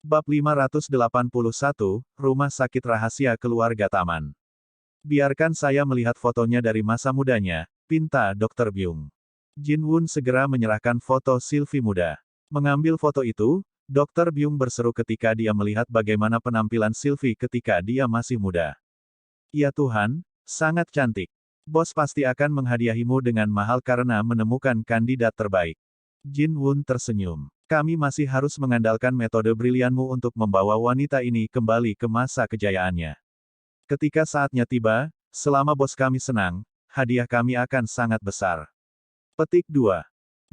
Bab 581, Rumah Sakit Rahasia Keluarga Taman. Biarkan saya melihat fotonya dari masa mudanya, pinta Dr. Byung. Jin Won segera menyerahkan foto Sylvie muda. Mengambil foto itu, Dr. Byung berseru ketika dia melihat bagaimana penampilan Sylvie ketika dia masih muda. Ya Tuhan, sangat cantik. Bos pasti akan menghadiahimu dengan mahal karena menemukan kandidat terbaik. Jin Won tersenyum. Kami masih harus mengandalkan metode brilianmu untuk membawa wanita ini kembali ke masa kejayaannya. Ketika saatnya tiba, selama bos kami senang, hadiah kami akan sangat besar. Petik 2.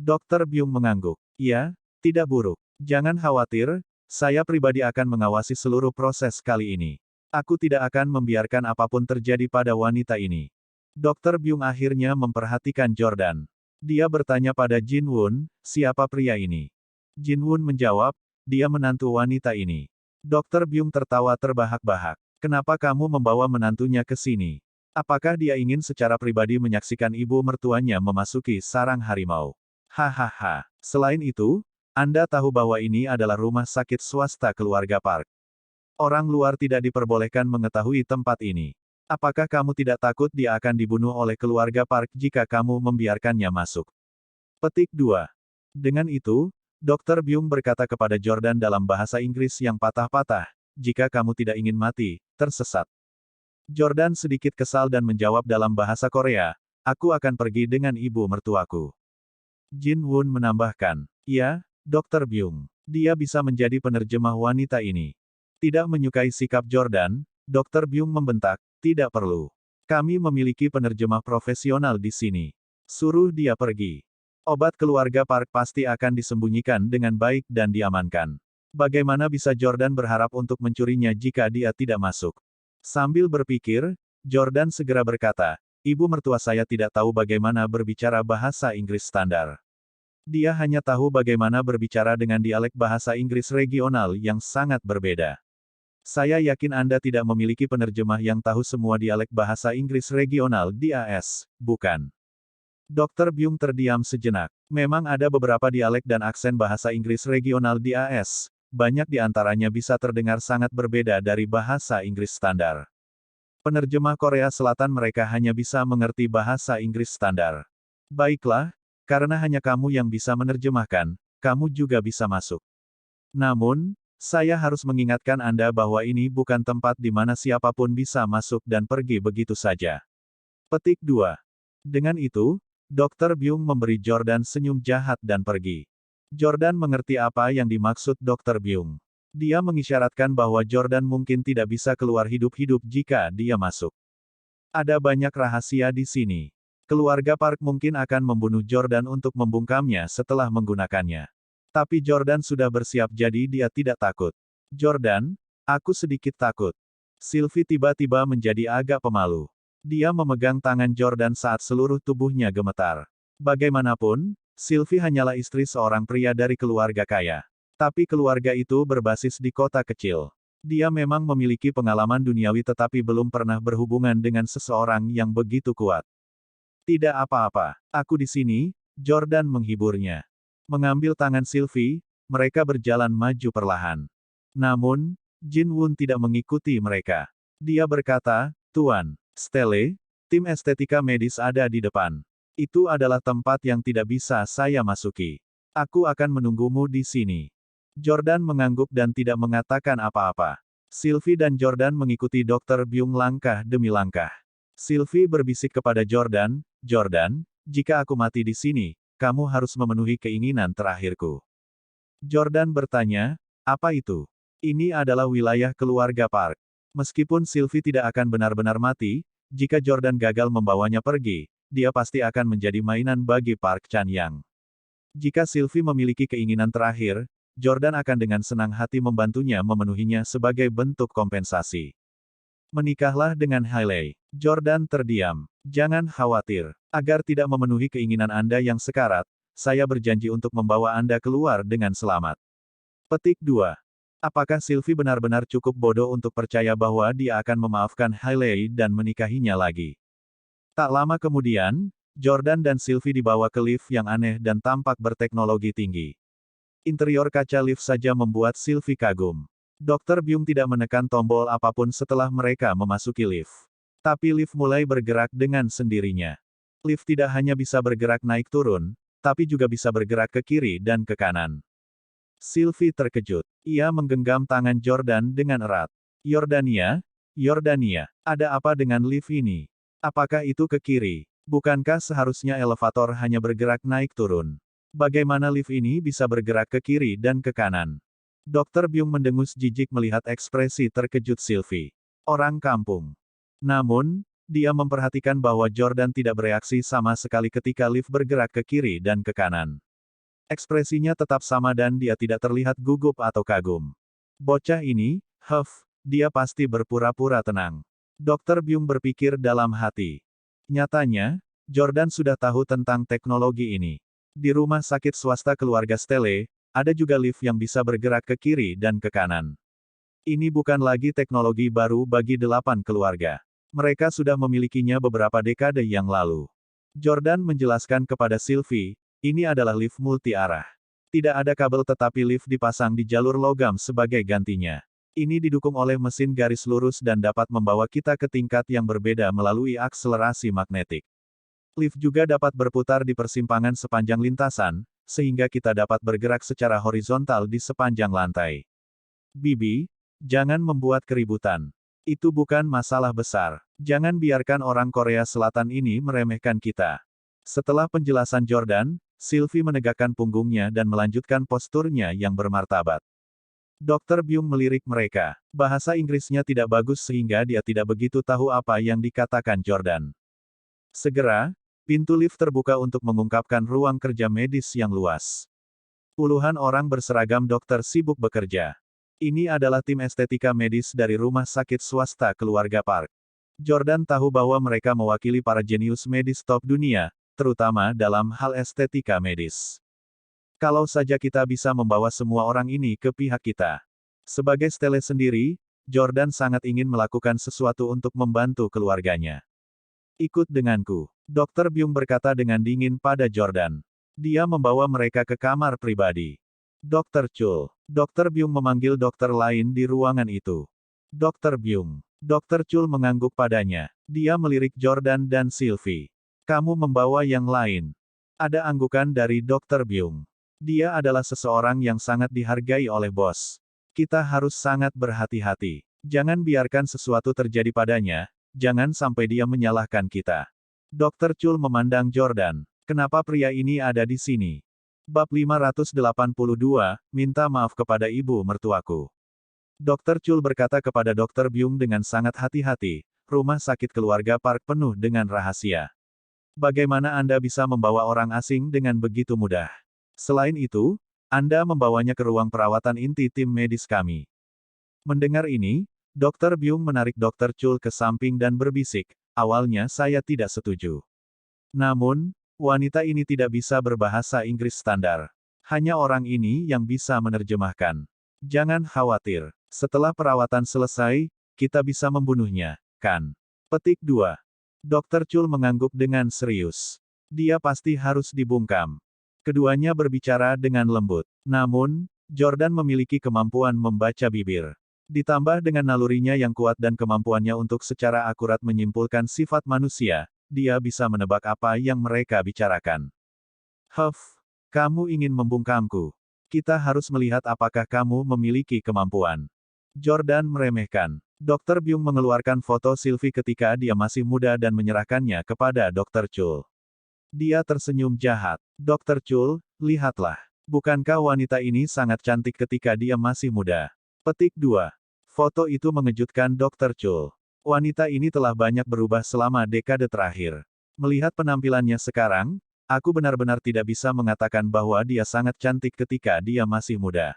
Dr. Byung mengangguk. Ya, tidak buruk. Jangan khawatir, saya pribadi akan mengawasi seluruh proses kali ini. Aku tidak akan membiarkan apapun terjadi pada wanita ini. Dr. Byung akhirnya memperhatikan Jordan. Dia bertanya pada Jin Won, siapa pria ini? Jin Won menjawab, dia menantu wanita ini. Dr. Byung tertawa terbahak-bahak. Kenapa kamu membawa menantunya ke sini? Apakah dia ingin secara pribadi menyaksikan ibu mertuanya memasuki sarang harimau? Hahaha. Selain itu, Anda tahu bahwa ini adalah rumah sakit swasta keluarga Park. Orang luar tidak diperbolehkan mengetahui tempat ini. Apakah kamu tidak takut dia akan dibunuh oleh keluarga Park jika kamu membiarkannya masuk? Petik 2. Dengan itu, Dr. Byung berkata kepada Jordan dalam bahasa Inggris yang patah-patah, jika kamu tidak ingin mati, tersesat. Jordan sedikit kesal dan menjawab dalam bahasa Korea, aku akan pergi dengan ibu mertuaku. Jin Won menambahkan, ya, Dr. Byung. Dia bisa menjadi penerjemah wanita ini. Tidak menyukai sikap Jordan, Dr. Byung membentak, tidak perlu. Kami memiliki penerjemah profesional di sini. Suruh dia pergi. Obat keluarga Park pasti akan disembunyikan dengan baik dan diamankan. Bagaimana bisa Jordan berharap untuk mencurinya jika dia tidak masuk? Sambil berpikir, Jordan segera berkata, ibu mertua saya tidak tahu bagaimana berbicara bahasa Inggris standar. Dia hanya tahu bagaimana berbicara dengan dialek bahasa Inggris regional yang sangat berbeda. Saya yakin Anda tidak memiliki penerjemah yang tahu semua dialek bahasa Inggris regional di AS, bukan? Dr. Byung terdiam sejenak. Memang ada beberapa dialek dan aksen bahasa Inggris regional di AS, banyak di antaranya bisa terdengar sangat berbeda dari bahasa Inggris standar. Penerjemah Korea Selatan mereka hanya bisa mengerti bahasa Inggris standar. Baiklah, karena hanya kamu yang bisa menerjemahkan, kamu juga bisa masuk. Namun, saya harus mengingatkan Anda bahwa ini bukan tempat di mana siapapun bisa masuk dan pergi begitu saja. Petik 2. Dengan itu, Dr. Byung memberi Jordan senyum jahat dan pergi. Jordan mengerti apa yang dimaksud Dr. Byung. Dia mengisyaratkan bahwa Jordan mungkin tidak bisa keluar hidup-hidup jika dia masuk. Ada banyak rahasia di sini. Keluarga Park mungkin akan membunuh Jordan untuk membungkamnya setelah menggunakannya. Tapi Jordan sudah bersiap jadi dia tidak takut. Jordan, aku sedikit takut. Sylvie tiba-tiba menjadi agak pemalu. Dia memegang tangan Jordan saat seluruh tubuhnya gemetar. Bagaimanapun, Sylvie hanyalah istri seorang pria dari keluarga kaya. Tapi keluarga itu berbasis di kota kecil. Dia memang memiliki pengalaman duniawi tetapi belum pernah berhubungan dengan seseorang yang begitu kuat. Tidak apa-apa, aku di sini, Jordan menghiburnya. Mengambil tangan Sylvie, mereka berjalan maju perlahan. Namun, Jin Won tidak mengikuti mereka. Dia berkata, Tuan Stelle, tim estetika medis ada di depan. Itu adalah tempat yang tidak bisa saya masuki. Aku akan menunggumu di sini. Jordan mengangguk dan tidak mengatakan apa-apa. Sylvie dan Jordan mengikuti Dr. Byung langkah demi langkah. Sylvie berbisik kepada Jordan, Jordan, jika aku mati di sini, kamu harus memenuhi keinginan terakhirku. Jordan bertanya, apa itu? Ini adalah wilayah keluarga Park. Meskipun Sylvie tidak akan benar-benar mati, jika Jordan gagal membawanya pergi, dia pasti akan menjadi mainan bagi Park Chan-yang. Jika Sylvie memiliki keinginan terakhir, Jordan akan dengan senang hati membantunya memenuhinya sebagai bentuk kompensasi. Menikahlah dengan Hailey. Jordan terdiam. Jangan khawatir. Agar tidak memenuhi keinginan Anda yang sekarat, saya berjanji untuk membawa Anda keluar dengan selamat. Petik 2. Apakah Sylvie benar-benar cukup bodoh untuk percaya bahwa dia akan memaafkan Hailey dan menikahinya lagi? Tak lama kemudian, Jordan dan Sylvie dibawa ke lift yang aneh dan tampak berteknologi tinggi. Interior kaca lift saja membuat Sylvie kagum. Dr. Byung tidak menekan tombol apapun setelah mereka memasuki lift. Tapi lift mulai bergerak dengan sendirinya. Lift tidak hanya bisa bergerak naik turun, tapi juga bisa bergerak ke kiri dan ke kanan. Sylvie terkejut. Ia menggenggam tangan Jordan dengan erat. Yordania? Yordania, ada apa dengan lift ini? Apakah itu ke kiri? Bukankah seharusnya elevator hanya bergerak naik turun? Bagaimana lift ini bisa bergerak ke kiri dan ke kanan? Dr. Byung mendengus jijik melihat ekspresi terkejut Sylvie. Orang kampung. Namun, dia memperhatikan bahwa Jordan tidak bereaksi sama sekali ketika lift bergerak ke kiri dan ke kanan. Ekspresinya tetap sama dan dia tidak terlihat gugup atau kagum. Bocah ini, dia pasti berpura-pura tenang. Dr. Byung berpikir dalam hati. Nyatanya, Jordan sudah tahu tentang teknologi ini. Di rumah sakit swasta keluarga Stelle, ada juga lift yang bisa bergerak ke kiri dan ke kanan. Ini bukan lagi teknologi baru bagi 8 keluarga. Mereka sudah memilikinya beberapa dekade yang lalu. Jordan menjelaskan kepada Sylvie, ini adalah lift multi-arah. Tidak ada kabel tetapi lift dipasang di jalur logam sebagai gantinya. Ini didukung oleh mesin garis lurus dan dapat membawa kita ke tingkat yang berbeda melalui akselerasi magnetik. Lift juga dapat berputar di persimpangan sepanjang lintasan, sehingga kita dapat bergerak secara horizontal di sepanjang lantai. Bibi, jangan membuat keributan. Itu bukan masalah besar. Jangan biarkan orang Korea Selatan ini meremehkan kita. Setelah penjelasan Jordan, Sylvie menegakkan punggungnya dan melanjutkan posturnya yang bermartabat. Dr. Byung melirik mereka. Bahasa Inggrisnya tidak bagus sehingga dia tidak begitu tahu apa yang dikatakan Jordan. Segera, pintu lift terbuka untuk mengungkapkan ruang kerja medis yang luas. Puluhan orang berseragam dokter sibuk bekerja. Ini adalah tim estetika medis dari rumah sakit swasta keluarga Park. Jordan tahu bahwa mereka mewakili para jenius medis top dunia, terutama dalam hal estetika medis. Kalau saja kita bisa membawa semua orang ini ke pihak kita. Sebagai Stelle sendiri, Jordan sangat ingin melakukan sesuatu untuk membantu keluarganya. Ikut denganku. Dr. Byung berkata dengan dingin pada Jordan. Dia membawa mereka ke kamar pribadi. Dr. Chul. Dr. Byung memanggil dokter lain di ruangan itu. Dr. Byung. Dr. Chul mengangguk padanya. Dia melirik Jordan dan Sylvie. Kamu membawa yang lain. Ada anggukan dari Dr. Byung. Dia adalah seseorang yang sangat dihargai oleh bos. Kita harus sangat berhati-hati. Jangan biarkan sesuatu terjadi padanya, jangan sampai dia menyalahkan kita. Dr. Chul memandang Jordan. Kenapa pria ini ada di sini? Bab 582, minta maaf kepada ibu mertuaku. Dr. Chul berkata kepada Dr. Byung dengan sangat hati-hati, rumah sakit keluarga Park penuh dengan rahasia. Bagaimana Anda bisa membawa orang asing dengan begitu mudah? Selain itu, Anda membawanya ke ruang perawatan inti tim medis kami. Mendengar ini, Dr. Byung menarik Dr. Chul ke samping dan berbisik, awalnya saya tidak setuju. Namun, wanita ini tidak bisa berbahasa Inggris standar. Hanya orang ini yang bisa menerjemahkan. Jangan khawatir. Setelah perawatan selesai, kita bisa membunuhnya, kan? Petik 2. Dr. Chul mengangguk dengan serius. Dia pasti harus dibungkam. Keduanya berbicara dengan lembut. Namun, Jordan memiliki kemampuan membaca bibir. Ditambah dengan nalurinya yang kuat dan kemampuannya untuk secara akurat menyimpulkan sifat manusia, dia bisa menebak apa yang mereka bicarakan. Kamu ingin membungkamku. Kita harus melihat apakah kamu memiliki kemampuan. Jordan meremehkan. Dr. Byung mengeluarkan foto Sylvie ketika dia masih muda dan menyerahkannya kepada Dr. Chul. Dia tersenyum jahat. Dr. Chul, lihatlah. Bukankah wanita ini sangat cantik ketika dia masih muda? Petik 2. Foto itu mengejutkan Dr. Chul. Wanita ini telah banyak berubah selama dekade terakhir. Melihat penampilannya sekarang, aku benar-benar tidak bisa mengatakan bahwa dia sangat cantik ketika dia masih muda.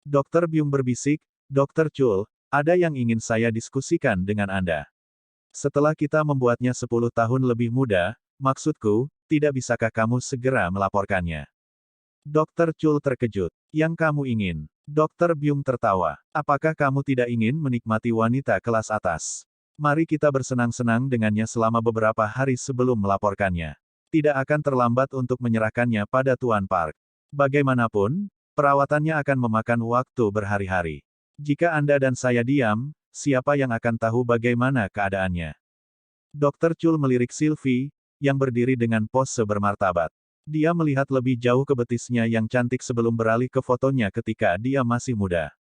Dr. Byung berbisik, Dr. Chul, ada yang ingin saya diskusikan dengan Anda. Setelah kita membuatnya 10 tahun lebih muda, maksudku, tidak bisakah kamu segera melaporkannya? Dr. Chul terkejut. Yang kamu ingin? Dr. Byung tertawa. Apakah kamu tidak ingin menikmati wanita kelas atas? Mari kita bersenang-senang dengannya selama beberapa hari sebelum melaporkannya. Tidak akan terlambat untuk menyerahkannya pada Tuan Park. Bagaimanapun, Perawatannya akan memakan waktu berhari-hari. Jika Anda dan saya diam, siapa yang akan tahu bagaimana keadaannya? Dokter Chul melirik Sylvie, yang berdiri dengan pose bermartabat. Dia melihat lebih jauh ke betisnya yang cantik sebelum beralih ke fotonya ketika dia masih muda.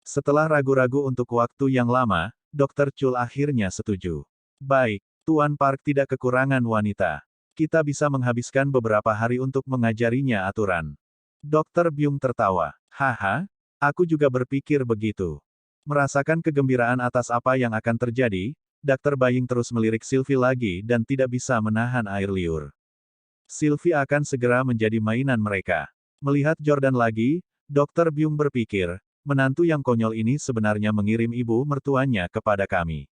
Setelah ragu-ragu untuk waktu yang lama, Dokter Chul akhirnya setuju. Baik, Tuan Park tidak kekurangan wanita. Kita bisa menghabiskan beberapa hari untuk mengajarinya aturan. Dokter Byung tertawa. Haha, aku juga berpikir begitu. Merasakan kegembiraan atas apa yang akan terjadi, Dr. Baying terus melirik Sylvie lagi dan tidak bisa menahan air liur. Sylvie akan segera menjadi mainan mereka. Melihat Jordan lagi, Dr. Byung berpikir, menantu yang konyol ini sebenarnya mengirim ibu mertuanya kepada kami.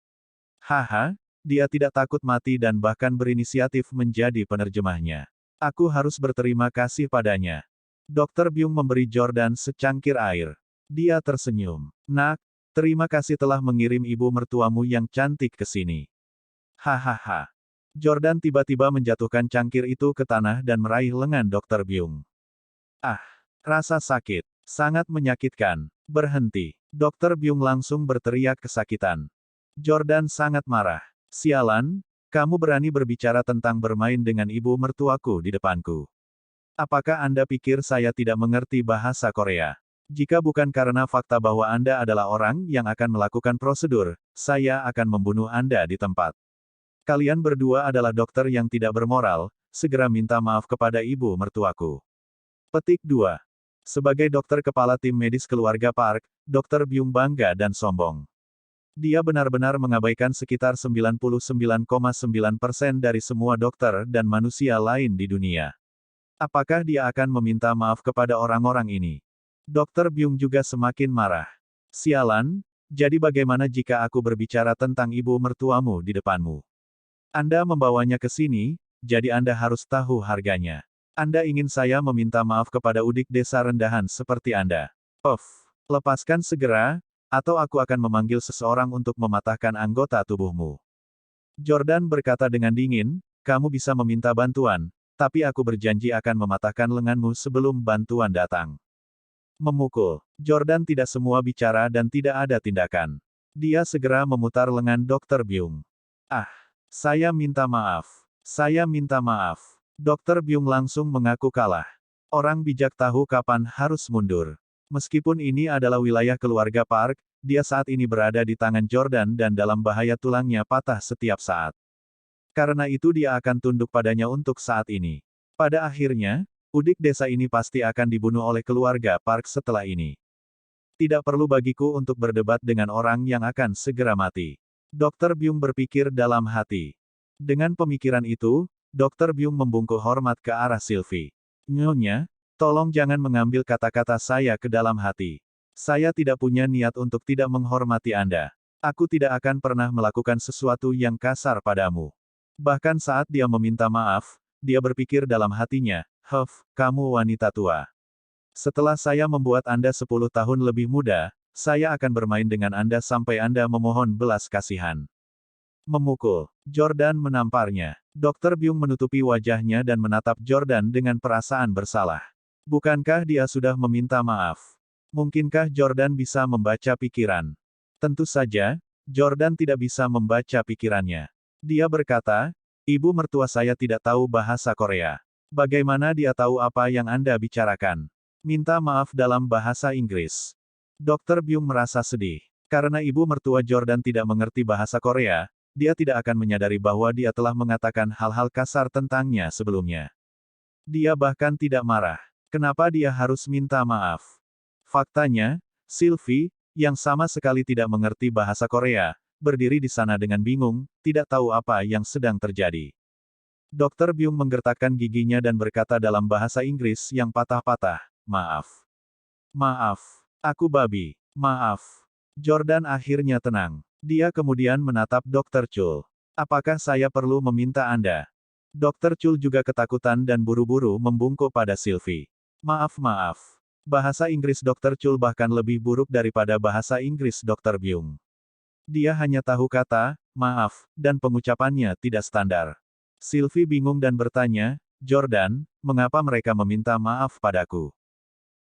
Haha, dia tidak takut mati dan bahkan berinisiatif menjadi penerjemahnya. Aku harus berterima kasih padanya. Dr. Byung memberi Jordan secangkir air. Dia tersenyum. Nak, terima kasih telah mengirim ibu mertuamu yang cantik ke sini. Hahaha. Jordan tiba-tiba menjatuhkan cangkir itu ke tanah dan meraih lengan Dr. Byung. Ah, rasa sakit. Sangat menyakitkan. Berhenti. Dr. Byung langsung berteriak kesakitan. Jordan sangat marah. Sialan, kamu berani berbicara tentang bermain dengan ibu mertuaku di depanku. Apakah Anda pikir saya tidak mengerti bahasa Korea? Jika bukan karena fakta bahwa Anda adalah orang yang akan melakukan prosedur, saya akan membunuh Anda di tempat. Kalian berdua adalah dokter yang tidak bermoral, segera minta maaf kepada ibu mertuaku. Petik 2. Sebagai dokter kepala tim medis keluarga Park, Dr. Byung bangga dan sombong. Dia benar-benar mengabaikan sekitar 99,9% dari semua dokter dan manusia lain di dunia. Apakah dia akan meminta maaf kepada orang-orang ini? Dr. Byung juga semakin marah. Sialan, jadi bagaimana jika aku berbicara tentang ibu mertuamu di depanmu? Anda membawanya ke sini, jadi Anda harus tahu harganya. Anda ingin saya meminta maaf kepada udik desa rendahan seperti Anda. Lepaskan segera, atau aku akan memanggil seseorang untuk mematahkan anggota tubuhmu. Jordan berkata dengan dingin, kamu bisa meminta bantuan, tapi aku berjanji akan mematahkan lenganmu sebelum bantuan datang. Memukul. Jordan tidak semua bicara dan tidak ada tindakan. Dia segera memutar lengan Dr. Byung. Ah, saya minta maaf. Saya minta maaf. Dr. Byung langsung mengaku kalah. Orang bijak tahu kapan harus mundur. Meskipun ini adalah wilayah keluarga Park, dia saat ini berada di tangan Jordan dan dalam bahaya tulangnya patah setiap saat. Karena itu dia akan tunduk padanya untuk saat ini. Pada akhirnya, udik desa ini pasti akan dibunuh oleh keluarga Park setelah ini. Tidak perlu bagiku untuk berdebat dengan orang yang akan segera mati. Dr. Byung berpikir dalam hati. Dengan pemikiran itu, Dr. Byung membungkuk hormat ke arah Sylvie. Nyonya, tolong jangan mengambil kata-kata saya ke dalam hati. Saya tidak punya niat untuk tidak menghormati Anda. Aku tidak akan pernah melakukan sesuatu yang kasar padamu. Bahkan saat dia meminta maaf, dia berpikir dalam hatinya, kamu wanita tua. Setelah saya membuat Anda 10 tahun lebih muda, saya akan bermain dengan Anda sampai Anda memohon belas kasihan. Memukul. Jordan menamparnya. Dr. Byung menutupi wajahnya dan menatap Jordan dengan perasaan bersalah. Bukankah dia sudah meminta maaf? Mungkinkah Jordan bisa membaca pikiran? Tentu saja, Jordan tidak bisa membaca pikirannya. Dia berkata, ibu mertua saya tidak tahu bahasa Korea. Bagaimana dia tahu apa yang Anda bicarakan? Minta maaf dalam bahasa Inggris. Dr. Byung merasa sedih. Karena ibu mertua Jordan tidak mengerti bahasa Korea, dia tidak akan menyadari bahwa dia telah mengatakan hal-hal kasar tentangnya sebelumnya. Dia bahkan tidak marah. Kenapa dia harus minta maaf? Faktanya, Sylvie, yang sama sekali tidak mengerti bahasa Korea, berdiri di sana dengan bingung, tidak tahu apa yang sedang terjadi. Dr. Byung menggertakkan giginya dan berkata dalam bahasa Inggris yang patah-patah, maaf. Maaf. Aku babi. Maaf. Jordan akhirnya tenang. Dia kemudian menatap Dr. Chul. Apakah saya perlu meminta Anda? Dr. Chul juga ketakutan dan buru-buru membungkuk pada Sylvie. Maaf. Bahasa Inggris Dr. Chul bahkan lebih buruk daripada bahasa Inggris Dr. Byung. Dia hanya tahu kata, maaf, dan pengucapannya tidak standar. Sylvie bingung dan bertanya, Jordan, mengapa mereka meminta maaf padaku?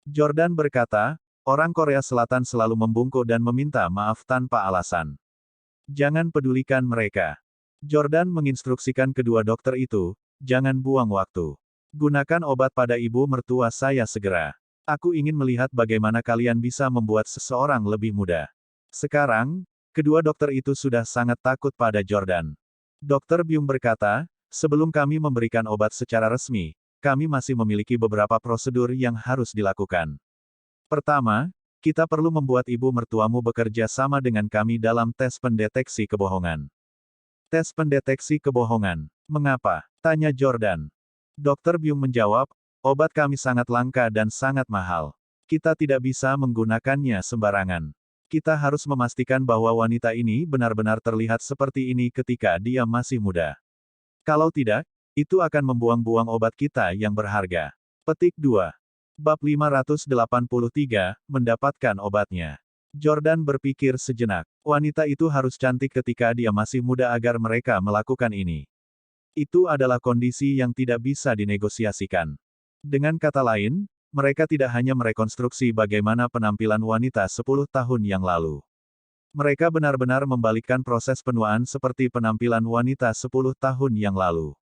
Jordan berkata, orang Korea Selatan selalu membungkuk dan meminta maaf tanpa alasan. Jangan pedulikan mereka. Jordan menginstruksikan kedua dokter itu, jangan buang waktu. Gunakan obat pada ibu mertua saya segera. Aku ingin melihat bagaimana kalian bisa membuat seseorang lebih muda. Sekarang, kedua dokter itu sudah sangat takut pada Jordan. Dokter Byung berkata, sebelum kami memberikan obat secara resmi, kami masih memiliki beberapa prosedur yang harus dilakukan. Pertama, kita perlu membuat ibu mertuamu bekerja sama dengan kami dalam tes pendeteksi kebohongan. Tes pendeteksi kebohongan. Mengapa? Tanya Jordan. Dokter Byung menjawab, obat kami sangat langka dan sangat mahal. Kita tidak bisa menggunakannya sembarangan. Kita harus memastikan bahwa wanita ini benar-benar terlihat seperti ini ketika dia masih muda. Kalau tidak, itu akan membuang-buang obat kita yang berharga. Petik 2. Bab 583, mendapatkan obatnya. Jordan berpikir sejenak. Wanita itu harus cantik ketika dia masih muda agar mereka melakukan ini. Itu adalah kondisi yang tidak bisa dinegosiasikan. Dengan kata lain, mereka tidak hanya merekonstruksi bagaimana penampilan wanita 10 tahun yang lalu. Mereka benar-benar membalikkan proses penuaan seperti penampilan wanita 10 tahun yang lalu.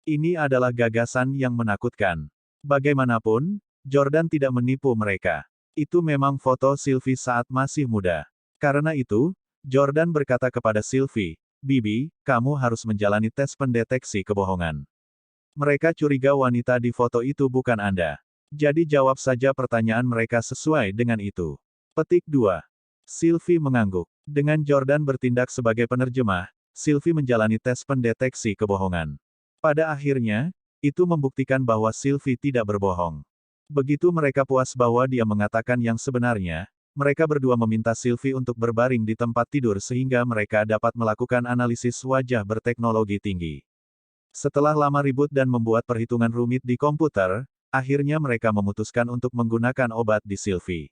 Ini adalah gagasan yang menakutkan. Bagaimanapun, Jordan tidak menipu mereka. Itu memang foto Sylvie saat masih muda. Karena itu, Jordan berkata kepada Sylvie, Bibi, kamu harus menjalani tes pendeteksi kebohongan. Mereka curiga wanita di foto itu bukan Anda. Jadi jawab saja pertanyaan mereka sesuai dengan itu. Petik 2. Sylvie mengangguk. Dengan Jordan bertindak sebagai penerjemah, Sylvie menjalani tes pendeteksi kebohongan. Pada akhirnya, itu membuktikan bahwa Sylvie tidak berbohong. Begitu mereka puas bahwa dia mengatakan yang sebenarnya, mereka berdua meminta Sylvie untuk berbaring di tempat tidur sehingga mereka dapat melakukan analisis wajah berteknologi tinggi. Setelah lama ribut dan membuat perhitungan rumit di komputer, akhirnya mereka memutuskan untuk menggunakan obat di Sylvie.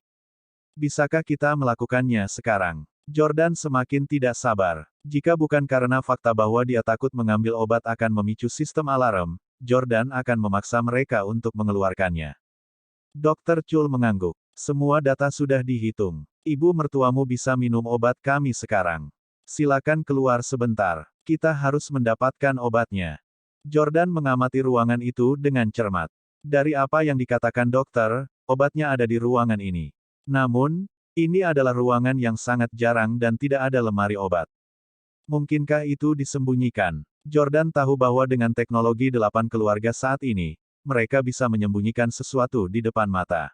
Bisakah kita melakukannya sekarang? Jordan semakin tidak sabar. Jika bukan karena fakta bahwa dia takut mengambil obat akan memicu sistem alarm, Jordan akan memaksa mereka untuk mengeluarkannya. Dr. Chul mengangguk. Semua data sudah dihitung. Ibu mertuamu bisa minum obat kami sekarang. Silakan keluar sebentar. Kita harus mendapatkan obatnya. Jordan mengamati ruangan itu dengan cermat. Dari apa yang dikatakan dokter, obatnya ada di ruangan ini. Namun, ini adalah ruangan yang sangat jarang dan tidak ada lemari obat. Mungkinkah itu disembunyikan? Jordan tahu bahwa dengan teknologi 8 keluarga saat ini, mereka bisa menyembunyikan sesuatu di depan mata.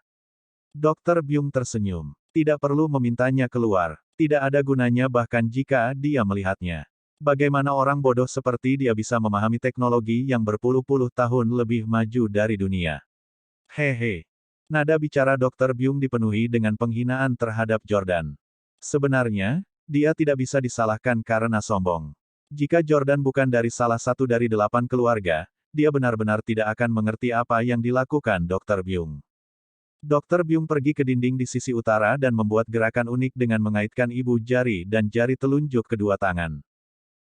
Dr. Byung tersenyum. Tidak perlu memintanya keluar. Tidak ada gunanya bahkan jika dia melihatnya. Bagaimana orang bodoh seperti dia bisa memahami teknologi yang berpuluh-puluh tahun lebih maju dari dunia? Hehe. Nada bicara Dr. Byung dipenuhi dengan penghinaan terhadap Jordan. Sebenarnya, dia tidak bisa disalahkan karena sombong. Jika Jordan bukan dari salah satu dari 8 keluarga, dia benar-benar tidak akan mengerti apa yang dilakukan Dr. Byung. Dr. Byung pergi ke dinding di sisi utara dan membuat gerakan unik dengan mengaitkan ibu jari dan jari telunjuk kedua tangan.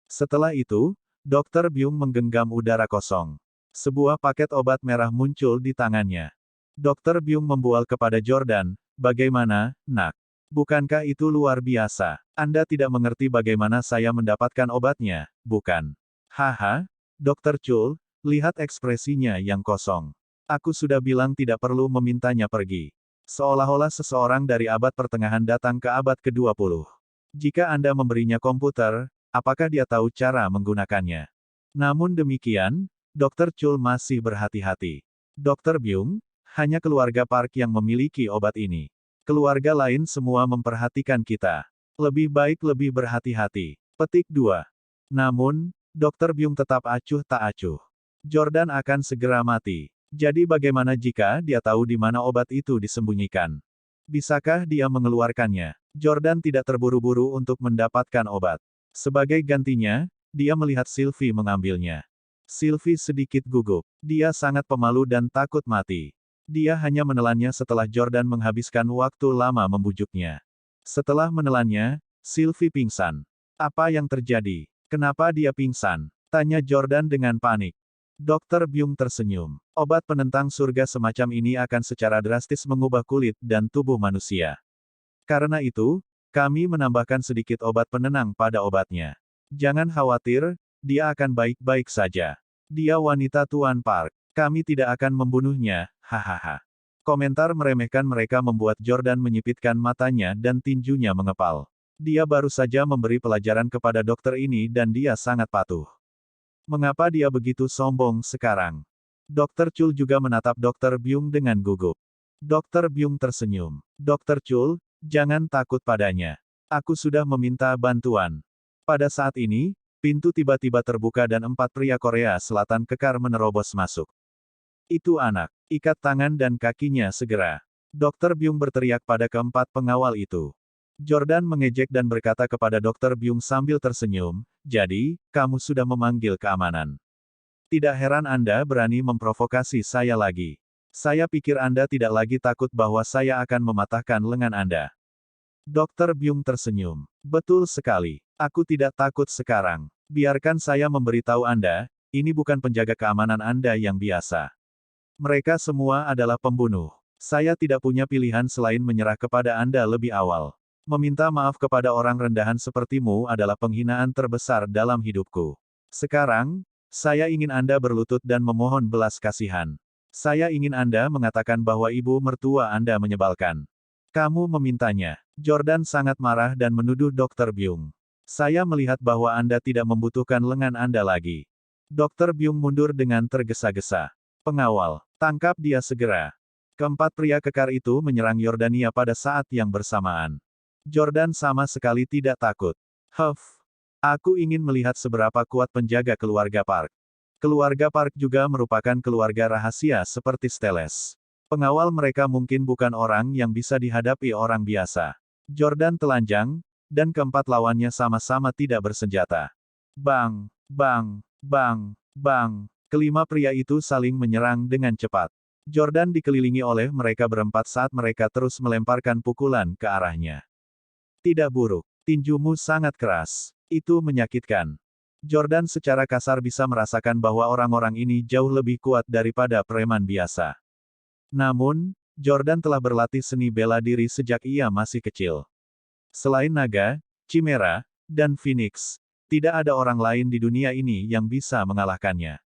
Setelah itu, Dr. Byung menggenggam udara kosong. Sebuah paket obat merah muncul di tangannya. Dr. Byung membual kepada Jordan, bagaimana, nak? Bukankah itu luar biasa? Anda tidak mengerti bagaimana saya mendapatkan obatnya, bukan? Haha, Dr. Chul, lihat ekspresinya yang kosong. Aku sudah bilang tidak perlu memintanya pergi. Seolah-olah seseorang dari abad pertengahan datang ke abad ke-20. Jika Anda memberinya komputer, apakah dia tahu cara menggunakannya? Namun demikian, Dr. Chul masih berhati-hati. Dr. Byung, hanya keluarga Park yang memiliki obat ini. Keluarga lain semua memperhatikan kita. Lebih baik lebih berhati-hati. Petik 2. Namun, Dr. Byung tetap acuh tak acuh. Jordan akan segera mati. Jadi bagaimana jika dia tahu di mana obat itu disembunyikan? Bisakah dia mengeluarkannya? Jordan tidak terburu-buru untuk mendapatkan obat. Sebagai gantinya, dia melihat Sylvie mengambilnya. Sylvie sedikit gugup. Dia sangat pemalu dan takut mati. Dia hanya menelannya setelah Jordan menghabiskan waktu lama membujuknya. Setelah menelannya, Sylvie pingsan. Apa yang terjadi? Kenapa dia pingsan? Tanya Jordan dengan panik. Dokter Byung tersenyum. Obat penentang surga semacam ini akan secara drastis mengubah kulit dan tubuh manusia. Karena itu, kami menambahkan sedikit obat penenang pada obatnya. Jangan khawatir, dia akan baik-baik saja. Dia wanita Tuan Park. Kami tidak akan membunuhnya, hahaha. Komentar meremehkan mereka membuat Jordan menyipitkan matanya dan tinjunya mengepal. Dia baru saja memberi pelajaran kepada dokter ini dan dia sangat patuh. Mengapa dia begitu sombong sekarang? Dokter Chul juga menatap Dokter Byung dengan gugup. Dokter Byung tersenyum. Dokter Chul, jangan takut padanya. Aku sudah meminta bantuan. Pada saat ini, pintu tiba-tiba terbuka dan 4 pria Korea Selatan kekar menerobos masuk. Itu anak. Ikat tangan dan kakinya segera. Dokter Byung berteriak pada keempat pengawal itu. Jordan mengejek dan berkata kepada Dokter Byung sambil tersenyum, jadi, kamu sudah memanggil keamanan. Tidak heran Anda berani memprovokasi saya lagi. Saya pikir Anda tidak lagi takut bahwa saya akan mematahkan lengan Anda. Dokter Byung tersenyum. Betul sekali. Aku tidak takut sekarang. Biarkan saya memberitahu Anda, ini bukan penjaga keamanan Anda yang biasa. Mereka semua adalah pembunuh. Saya tidak punya pilihan selain menyerah kepada Anda lebih awal. Meminta maaf kepada orang rendahan sepertimu adalah penghinaan terbesar dalam hidupku. Sekarang, saya ingin Anda berlutut dan memohon belas kasihan. Saya ingin Anda mengatakan bahwa ibu mertua Anda menyebalkan. Kamu memintanya. Jordan sangat marah dan menuduh Dokter Byung. Saya melihat bahwa Anda tidak membutuhkan lengan Anda lagi. Dokter Byung mundur dengan tergesa-gesa. Pengawal, tangkap dia segera. Keempat pria kekar itu menyerang Yordania pada saat yang bersamaan. Jordan sama sekali tidak takut. Aku ingin melihat seberapa kuat penjaga keluarga Park. Keluarga Park juga merupakan keluarga rahasia seperti Steles. Pengawal mereka mungkin bukan orang yang bisa dihadapi orang biasa. Jordan telanjang, dan keempat lawannya sama-sama tidak bersenjata. Bang, bang, bang, bang. Kelima pria itu saling menyerang dengan cepat. Jordan dikelilingi oleh mereka berempat saat mereka terus melemparkan pukulan ke arahnya. Tidak buruk. Tinjumu sangat keras. Itu menyakitkan. Jordan secara kasar bisa merasakan bahwa orang-orang ini jauh lebih kuat daripada preman biasa. Namun, Jordan telah berlatih seni bela diri sejak ia masih kecil. Selain naga, chimera, dan phoenix, tidak ada orang lain di dunia ini yang bisa mengalahkannya.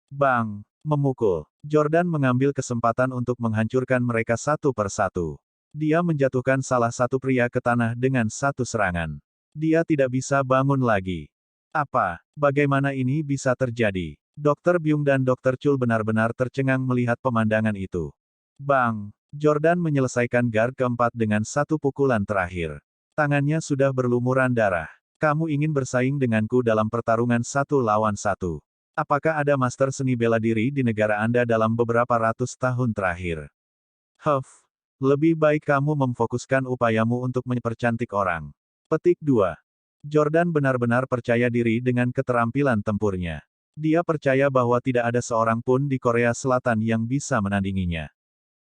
Bang! Memukul. Jordan mengambil kesempatan untuk menghancurkan mereka satu per satu. Dia menjatuhkan salah satu pria ke tanah dengan satu serangan. Dia tidak bisa bangun lagi. Apa? Bagaimana ini bisa terjadi? Dokter Byung dan Dokter Chul benar-benar tercengang melihat pemandangan itu. Bang! Jordan menyelesaikan guard keempat dengan satu pukulan terakhir. Tangannya sudah berlumuran darah. Kamu ingin bersaing denganku dalam pertarungan 1 lawan 1. Apakah ada master seni bela diri di negara Anda dalam beberapa ratus tahun terakhir? Lebih baik kamu memfokuskan upayamu untuk mempercantik orang. Petik 2. Jordan benar-benar percaya diri dengan keterampilan tempurnya. Dia percaya bahwa tidak ada seorang pun di Korea Selatan yang bisa menandinginya.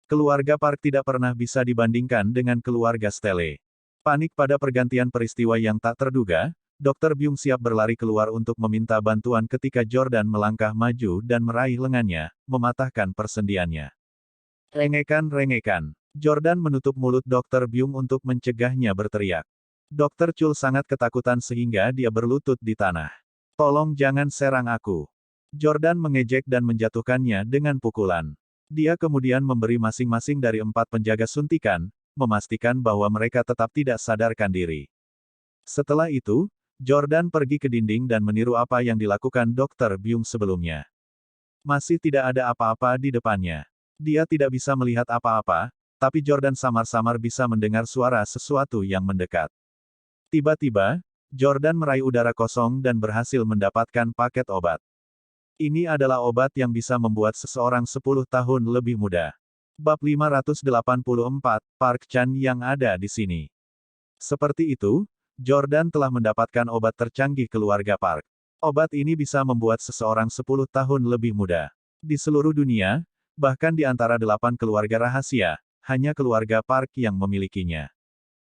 Keluarga Park tidak pernah bisa dibandingkan dengan keluarga Stele. Panik pada pergantian peristiwa yang tak terduga, Dokter Byung siap berlari keluar untuk meminta bantuan ketika Jordan melangkah maju dan meraih lengannya, mematahkan persendiannya. Rengekan. Jordan menutup mulut Dokter Byung untuk mencegahnya berteriak. Dokter Chul sangat ketakutan sehingga dia berlutut di tanah. Tolong jangan serang aku. Jordan mengejek dan menjatuhkannya dengan pukulan. Dia kemudian memberi masing-masing dari 4 penjaga suntikan, memastikan bahwa mereka tetap tidak sadarkan diri. Setelah itu, Jordan pergi ke dinding dan meniru apa yang dilakukan Dokter Byung sebelumnya. Masih tidak ada apa-apa di depannya. Dia tidak bisa melihat apa-apa, tapi Jordan samar-samar bisa mendengar suara sesuatu yang mendekat. Tiba-tiba, Jordan meraih udara kosong dan berhasil mendapatkan paket obat. Ini adalah obat yang bisa membuat seseorang 10 tahun lebih muda. Bab 584, Park Chan yang ada di sini. Seperti itu, Jordan telah mendapatkan obat tercanggih keluarga Park. Obat ini bisa membuat seseorang 10 tahun lebih muda. Di seluruh dunia, bahkan di antara 8 keluarga rahasia, hanya keluarga Park yang memilikinya.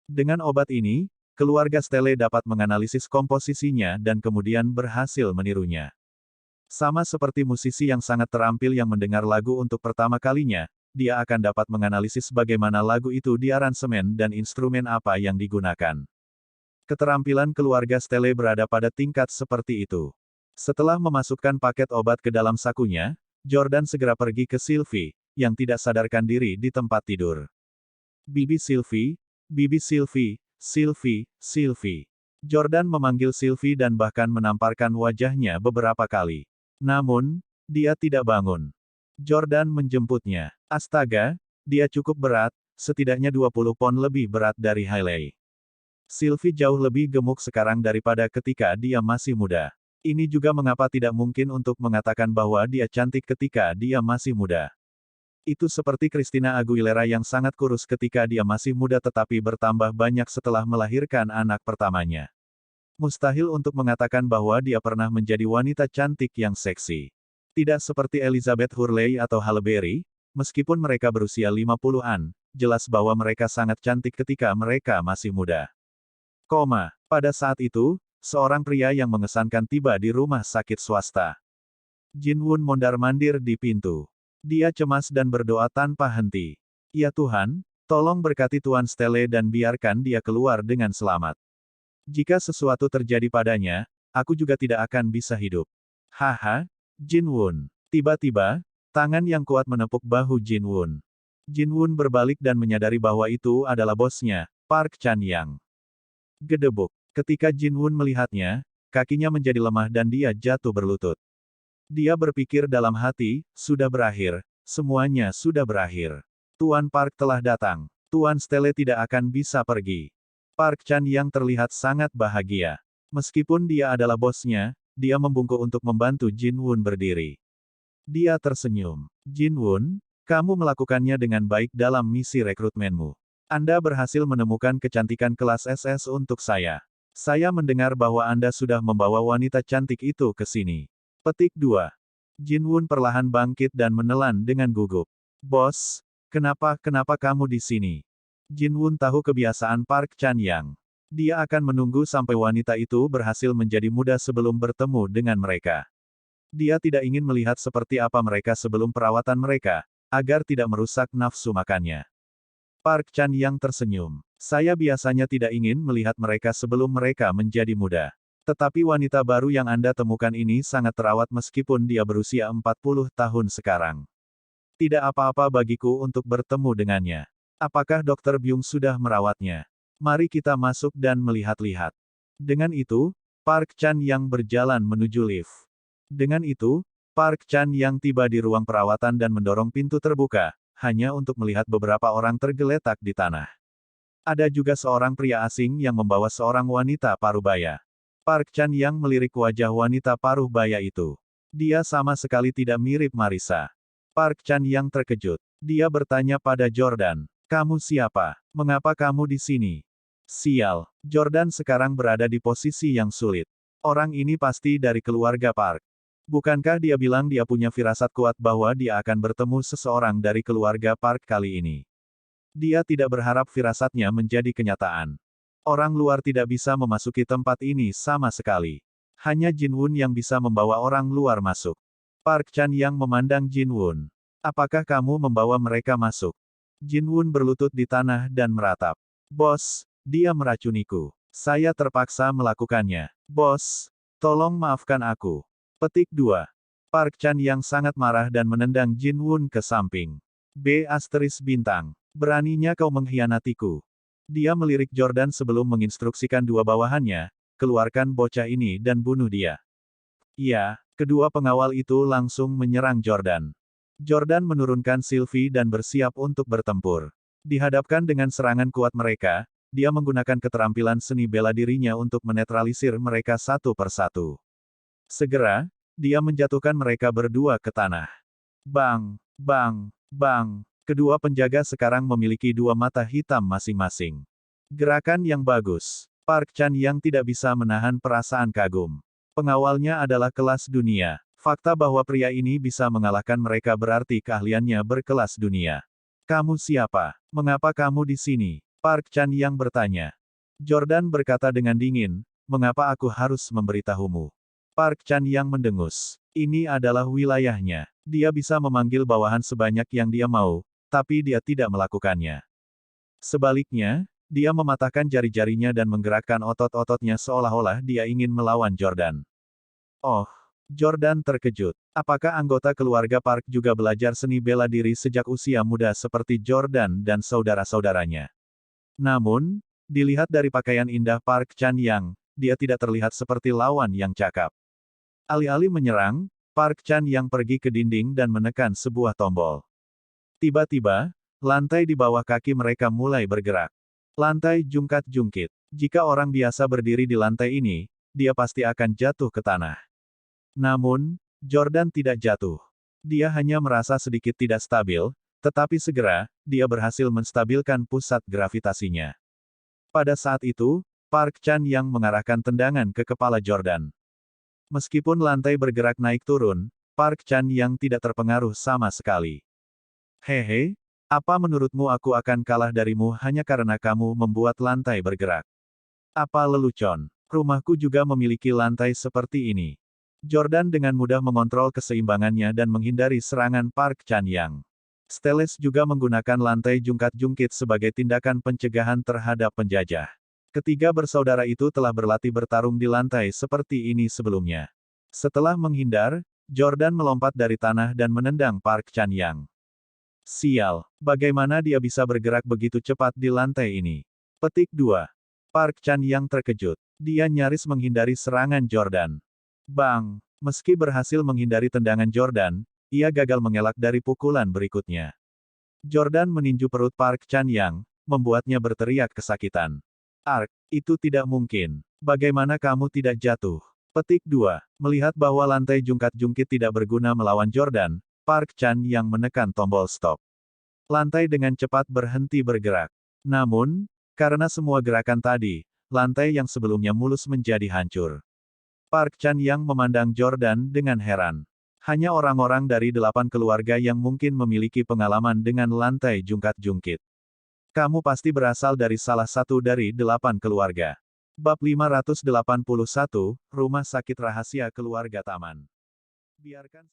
Dengan obat ini, keluarga Stele dapat menganalisis komposisinya dan kemudian berhasil menirunya. Sama seperti musisi yang sangat terampil yang mendengar lagu untuk pertama kalinya, dia akan dapat menganalisis bagaimana lagu itu diaransemen dan instrumen apa yang digunakan. Keterampilan keluarga Stelle berada pada tingkat seperti itu. Setelah memasukkan paket obat ke dalam sakunya, Jordan segera pergi ke Sylvie, yang tidak sadarkan diri di tempat tidur. Bibi Sylvie, Bibi Sylvie, Sylvie, Sylvie. Jordan memanggil Sylvie dan bahkan menamparkan wajahnya beberapa kali. Namun, dia tidak bangun. Jordan menjemputnya. Astaga, dia cukup berat, setidaknya 20 pon lebih berat dari Hailey. Sylvie jauh lebih gemuk sekarang daripada ketika dia masih muda. Ini juga mengapa tidak mungkin untuk mengatakan bahwa dia cantik ketika dia masih muda. Itu seperti Christina Aguilera yang sangat kurus ketika dia masih muda tetapi bertambah banyak setelah melahirkan anak pertamanya. Mustahil untuk mengatakan bahwa dia pernah menjadi wanita cantik yang seksi. Tidak seperti Elizabeth Hurley atau Halle Berry, meskipun mereka berusia 50-an, jelas bahwa mereka sangat cantik ketika mereka masih muda. Pada saat itu, seorang pria yang mengesankan tiba di rumah sakit swasta. Jin-Won mondar-mandir di pintu. Dia cemas dan berdoa tanpa henti. Ya Tuhan, tolong berkati Tuan Stelle dan biarkan dia keluar dengan selamat. Jika sesuatu terjadi padanya, aku juga tidak akan bisa hidup. Haha, Jin-Won. Tiba-tiba, tangan yang kuat menepuk bahu Jin-Won. Jin-Won berbalik dan menyadari bahwa itu adalah bosnya, Park Chan-yang. Gedebuk. Ketika Jin-Won melihatnya, kakinya menjadi lemah dan dia jatuh berlutut. Dia berpikir dalam hati, sudah berakhir, semuanya sudah berakhir. Tuan Park telah datang. Tuan Stelle tidak akan bisa pergi. Park Chan-yang terlihat sangat bahagia. Meskipun dia adalah bosnya, dia membungkuk untuk membantu Jin-Won berdiri. Dia tersenyum. Jin-Won, kamu melakukannya dengan baik dalam misi rekrutmenmu. Anda berhasil menemukan kecantikan kelas SS untuk saya. Saya mendengar bahwa Anda sudah membawa wanita cantik itu ke sini. Petik 2. Jin-Won perlahan bangkit dan menelan dengan gugup. Bos, kenapa kamu di sini? Jin-Won tahu kebiasaan Park Chan-yang. Dia akan menunggu sampai wanita itu berhasil menjadi muda sebelum bertemu dengan mereka. Dia tidak ingin melihat seperti apa mereka sebelum perawatan mereka, agar tidak merusak nafsu makannya. Park Chan-yang tersenyum. Saya biasanya tidak ingin melihat mereka sebelum mereka menjadi muda. Tetapi wanita baru yang Anda temukan ini sangat terawat meskipun dia berusia 40 tahun sekarang. Tidak apa-apa bagiku untuk bertemu dengannya. Apakah Dr. Byung sudah merawatnya? Mari kita masuk dan melihat-lihat. Dengan itu, Park Chan-yang berjalan menuju lift. Dengan itu, Park Chan-yang tiba di ruang perawatan dan mendorong pintu terbuka, hanya untuk melihat beberapa orang tergeletak di tanah. Ada juga seorang pria asing yang membawa seorang wanita parubaya. Park Chan-yang melirik wajah wanita parubaya itu. Dia sama sekali tidak mirip Marissa. Park Chan-yang terkejut. Dia bertanya pada Jordan. Kamu siapa? Mengapa kamu di sini? Sial, Jordan sekarang berada di posisi yang sulit. Orang ini pasti dari keluarga Park. Bukankah dia bilang dia punya firasat kuat bahwa dia akan bertemu seseorang dari keluarga Park kali ini? Dia tidak berharap firasatnya menjadi kenyataan. Orang luar tidak bisa memasuki tempat ini sama sekali. Hanya Jin-Won yang bisa membawa orang luar masuk. Park Chan-yang memandang Jin-Won. Apakah kamu membawa mereka masuk? Jin-Won berlutut di tanah dan meratap. Bos, dia meracuniku. Saya terpaksa melakukannya. Bos, tolong maafkan aku. Petik 2. Park Chan-yang sangat marah dan menendang Jin-Won ke samping. B*bintang. Beraninya kau mengkhianatiku. Dia melirik Jordan sebelum menginstruksikan dua bawahannya, keluarkan bocah ini dan bunuh dia. Iya, kedua pengawal itu langsung menyerang Jordan. Jordan menurunkan Sylvie dan bersiap untuk bertempur. Dihadapkan dengan serangan kuat mereka, dia menggunakan keterampilan seni bela dirinya untuk menetralisir mereka satu persatu. Segera, dia menjatuhkan mereka berdua ke tanah. Bang, bang, bang. Kedua penjaga sekarang memiliki dua mata hitam masing-masing. Gerakan yang bagus. Park Chan-yang tidak bisa menahan perasaan kagum. Pengawalnya adalah kelas dunia. Fakta bahwa pria ini bisa mengalahkan mereka berarti keahliannya berkelas dunia. Kamu siapa? Mengapa kamu di sini? Park Chan-yang bertanya. Jordan berkata dengan dingin, mengapa aku harus memberitahumu? Park Chan-yang mendengus. Ini adalah wilayahnya. Dia bisa memanggil bawahan sebanyak yang dia mau, tapi dia tidak melakukannya. Sebaliknya, dia mematahkan jari-jarinya dan menggerakkan otot-ototnya seolah-olah dia ingin melawan Jordan. Oh, Jordan terkejut. Apakah anggota keluarga Park juga belajar seni bela diri sejak usia muda seperti Jordan dan saudara-saudaranya? Namun, dilihat dari pakaian indah Park Chan-yang, dia tidak terlihat seperti lawan yang cakap. Alih-alih menyerang, Park Chan-yang pergi ke dinding dan menekan sebuah tombol. Tiba-tiba, lantai di bawah kaki mereka mulai bergerak. Lantai jungkat-jungkit. Jika orang biasa berdiri di lantai ini, dia pasti akan jatuh ke tanah. Namun, Jordan tidak jatuh. Dia hanya merasa sedikit tidak stabil, tetapi segera, dia berhasil menstabilkan pusat gravitasinya. Pada saat itu, Park Chan-yang mengarahkan tendangan ke kepala Jordan. Meskipun lantai bergerak naik turun, Park Chan-yang tidak terpengaruh sama sekali. Hehe, apa menurutmu aku akan kalah darimu hanya karena kamu membuat lantai bergerak? Apa lelucon? Rumahku juga memiliki lantai seperti ini. Jordan dengan mudah mengontrol keseimbangannya dan menghindari serangan Park Chan-yang. Steles juga menggunakan lantai jungkat-jungkit sebagai tindakan pencegahan terhadap penjajah. Ketiga bersaudara itu telah berlatih bertarung di lantai seperti ini sebelumnya. Setelah menghindar, Jordan melompat dari tanah dan menendang Park Chan-yang. Sial, bagaimana dia bisa bergerak begitu cepat di lantai ini? Petik 2. Park Chan-yang terkejut. Dia nyaris menghindari serangan Jordan. Bang! Meski berhasil menghindari tendangan Jordan, ia gagal mengelak dari pukulan berikutnya. Jordan meninju perut Park Chan-yang, membuatnya berteriak kesakitan. Ark, itu tidak mungkin. Bagaimana kamu tidak jatuh? Petik 2. Melihat bahwa lantai jungkat-jungkit tidak berguna melawan Jordan, Park Chan-yang menekan tombol stop. Lantai dengan cepat berhenti bergerak. Namun, karena semua gerakan tadi, lantai yang sebelumnya mulus menjadi hancur. Park Chan-yang memandang Jordan dengan heran. Hanya orang-orang dari 8 keluarga yang mungkin memiliki pengalaman dengan lantai jungkat-jungkit. Kamu pasti berasal dari salah satu dari 8 keluarga. Bab 581, Rumah Sakit Rahasia Keluarga Taman. Biarkan